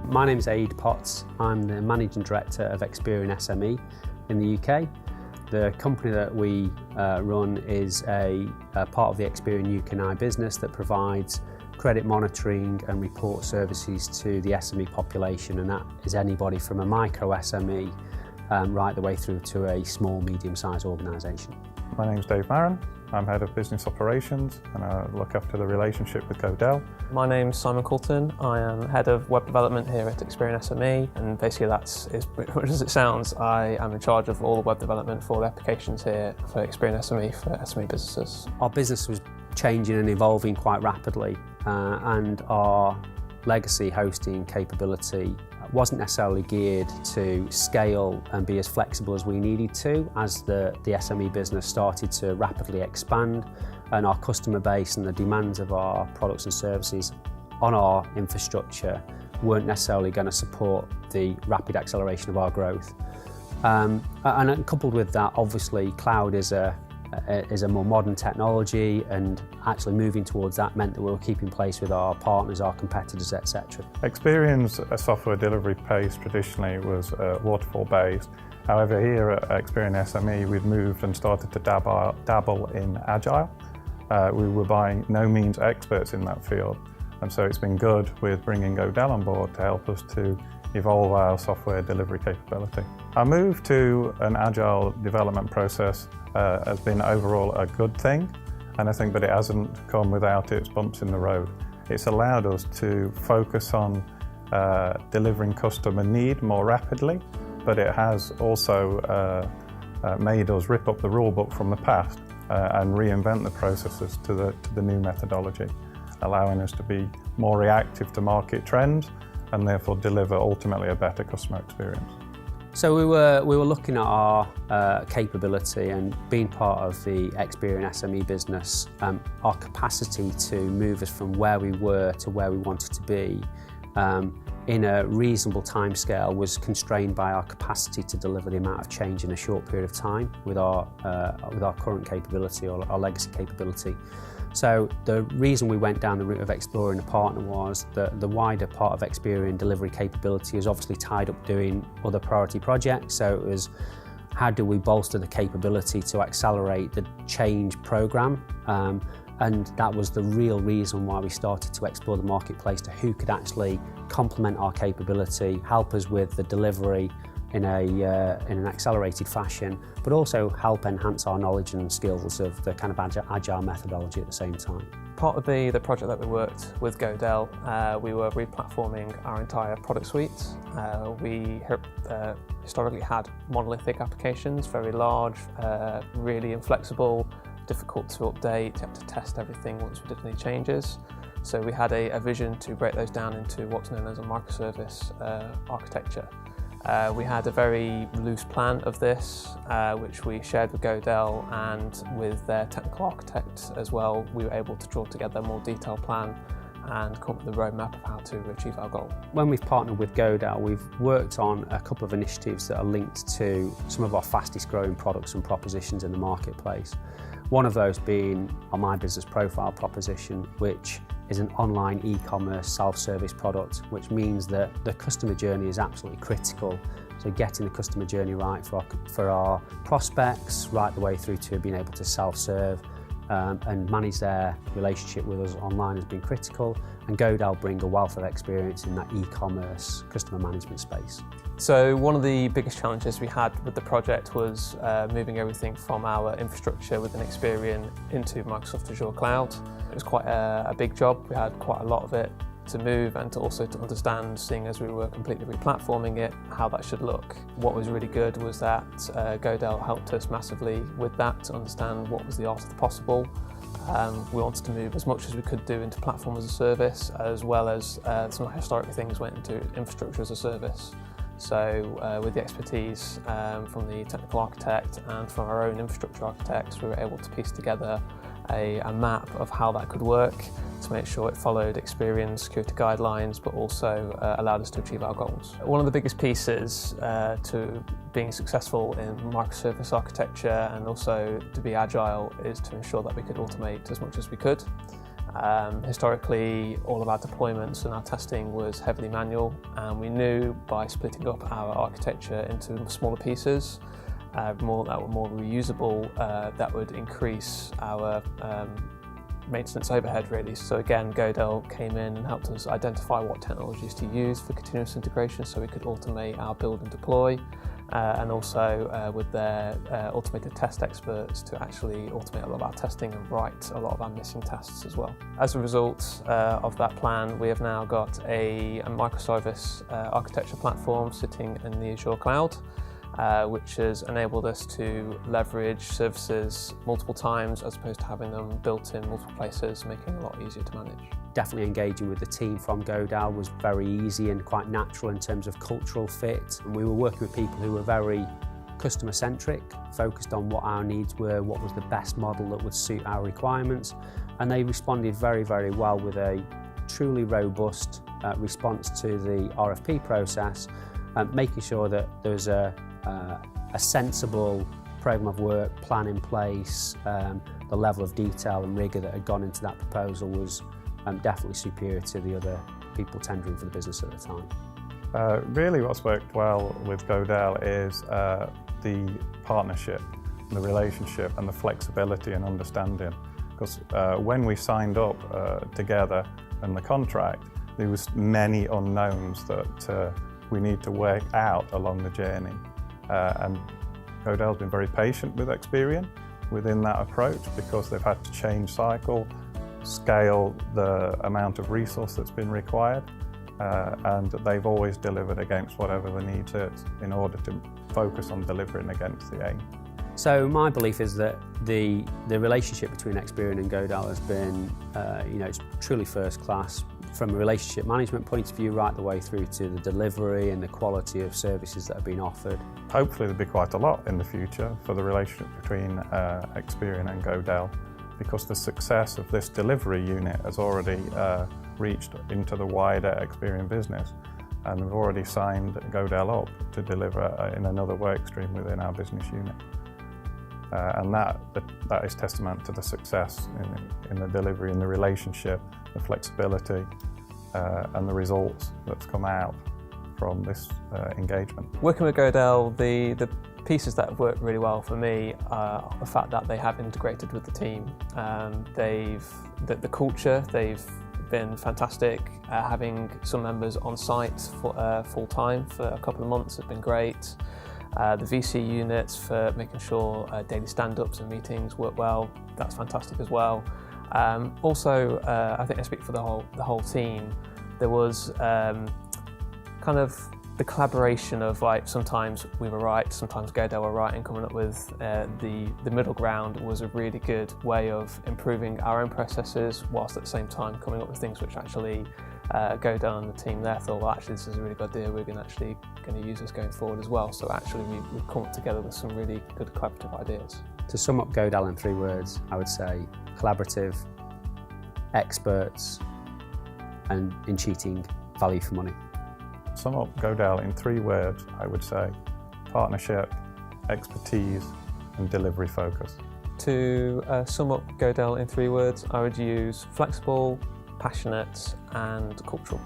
My name's Aid Potts. I'm the Managing Director of Experian SME in the UK. The company that we run is a part of the Experian UK business that provides credit monitoring and report services to the SME population, and that is anybody from a micro SME right the way through to a small, medium-sized organisation. My name's Dave Maron. I'm Head of Business Operations and I look after the relationship with Godel. My name's Simon Coulton. I am Head of Web Development here at Experian SME, and basically that's as much as it sounds. I am in charge of all the web development for the applications here for Experian SME for SME businesses. Our business was changing and evolving quite rapidly, and our legacy hosting capability wasn't necessarily geared to scale and be as flexible as we needed to as the SME business started to rapidly expand, and our customer base and the demands of our products and services on our infrastructure weren't necessarily going to support the rapid acceleration of our growth. And coupled with that, obviously cloud is a more modern technology, and actually moving towards that meant that we were keeping pace with our partners, our competitors, etc. Experian's software delivery pace traditionally was waterfall based. However, here at Experian SME we've moved and started to dabble in agile. We were by no means experts in that field, and so it's been good with bringing Godel on board to help us to evolve our software delivery capability. Our move to an agile development process has been overall a good thing, and I think that it hasn't come without its bumps in the road. It's allowed us to focus on delivering customer need more rapidly, but it has also made us rip up the rule book from the past and reinvent the processes to the new methodology, allowing us to be more reactive to market trends and therefore deliver ultimately a better customer experience. So we were looking at our capability, and being part of the Experian SME business, our capacity to move us from where we were to where we wanted to be in a reasonable timescale was constrained by our capacity to deliver the amount of change in a short period of time with our current capability or our legacy capability. So the reason we went down the route of exploring a partner was that the wider part of Experian delivery capability is obviously tied up doing other priority projects. So it was, how do we bolster the capability to accelerate the change program? And that was the real reason why we started to explore the marketplace to who could actually complement our capability, help us with the delivery in an accelerated fashion, but also help enhance our knowledge and skills of the kind of agile methodology at the same time. Part of the project that we worked with Godel, we were replatforming our entire product suite. We historically had monolithic applications, very large, really inflexible, difficult to update. You have to test everything once we did any changes. So we had a vision to break those down into what's known as a microservice architecture. We had a very loose plan of this, which we shared with Godel, and with their technical architect as well, we were able to draw together a more detailed plan and come up with a roadmap of how to achieve our goal. When we've partnered with Godel, we've worked on a couple of initiatives that are linked to some of our fastest growing products and propositions in the marketplace. One of those being our My Business Profile proposition, which is an online e-commerce self-service product, which means that the customer journey is absolutely critical. So getting the customer journey right for our prospects, right the way through to being able to self-serve and manage their relationship with us online has been critical, and Godel bring a wealth of experience in that e-commerce customer management space. So one of the biggest challenges we had with the project was moving everything from our infrastructure within Experian into Microsoft Azure Cloud. It was quite a big job. We had quite a lot of it to move, and to also to understand, seeing as we were completely replatforming it, how that should look. What was really good was that Godel helped us massively with that to understand what was the art of the possible. We wanted to move as much as we could do into platform as a service, as well as some historic things went into infrastructure as a service. So with the expertise from the technical architect and from our own infrastructure architects, we were able to piece together a map of how that could work to make sure it followed Experian security guidelines, but also allowed us to achieve our goals. One of the biggest pieces to being successful in microservice architecture and also to be agile is to ensure that we could automate as much as we could. Historically, all of our deployments and our testing was heavily manual, and we knew by splitting up our architecture into smaller pieces, that were more reusable, that would increase our maintenance overhead really. So again, Godel came in and helped us identify what technologies to use for continuous integration so we could automate our build and deploy, and also with their automated test experts to actually automate a lot of our testing and write a lot of our missing tests as well. As a result of that plan, we have now got a microservice architecture platform sitting in the Azure cloud, which has enabled us to leverage services multiple times as opposed to having them built in multiple places, making it a lot easier to manage. Definitely engaging with the team from Godel was very easy and quite natural in terms of cultural fit. And we were working with people who were very customer-centric, focused on what our needs were, what was the best model that would suit our requirements. And they responded very, very well with a truly robust response to the RFP process, making sure that there was a sensible programme of work plan in place. The level of detail and rigour that had gone into that proposal was definitely superior to the other people tendering for the business at the time. Really what's worked well with Godel is the partnership, the relationship and the flexibility and understanding. Because when we signed up together in the contract, there was many unknowns that we need to work out along the journey. And Godel's been very patient with Experian within that approach because they've had to change cycle, scale the amount of resource that's been required, and they've always delivered against whatever the need is in order to focus on delivering against the aim. So my belief is that the relationship between Experian and Godel has been, it's truly first class from a relationship management point of view right the way through to the delivery and the quality of services that have been offered. Hopefully there'll be quite a lot in the future for the relationship between Experian and Godel, because the success of this delivery unit has already reached into the wider Experian business, and we've already signed Godel up to deliver in another work stream within our business unit. And that is testament to the success in the delivery, in the relationship, the flexibility and the results that's come out from this engagement. Working with Godel, the pieces that have worked really well for me are the fact that they have integrated with the team. The culture, they've been fantastic. Having some members on site full time for a couple of months has been great. The VC units for making sure daily stand-ups and meetings work well, that's fantastic as well. Also, I think I speak for the whole team, there was kind of the collaboration of sometimes we were right, sometimes Godel were right, and coming up with the middle ground was a really good way of improving our own processes whilst at the same time coming up with things which actually Godel and the team there thought, well, actually this is a really good idea, we're going to use this going forward as well. So actually we've come up together with some really good collaborative ideas. To sum up Godel in 3 words, I would say collaborative, experts and in cheating, value for money. Sum up Godel in 3 words, I would say partnership, expertise and delivery focus. To sum up Godel in 3 words, I would use flexible, passionate and cultural.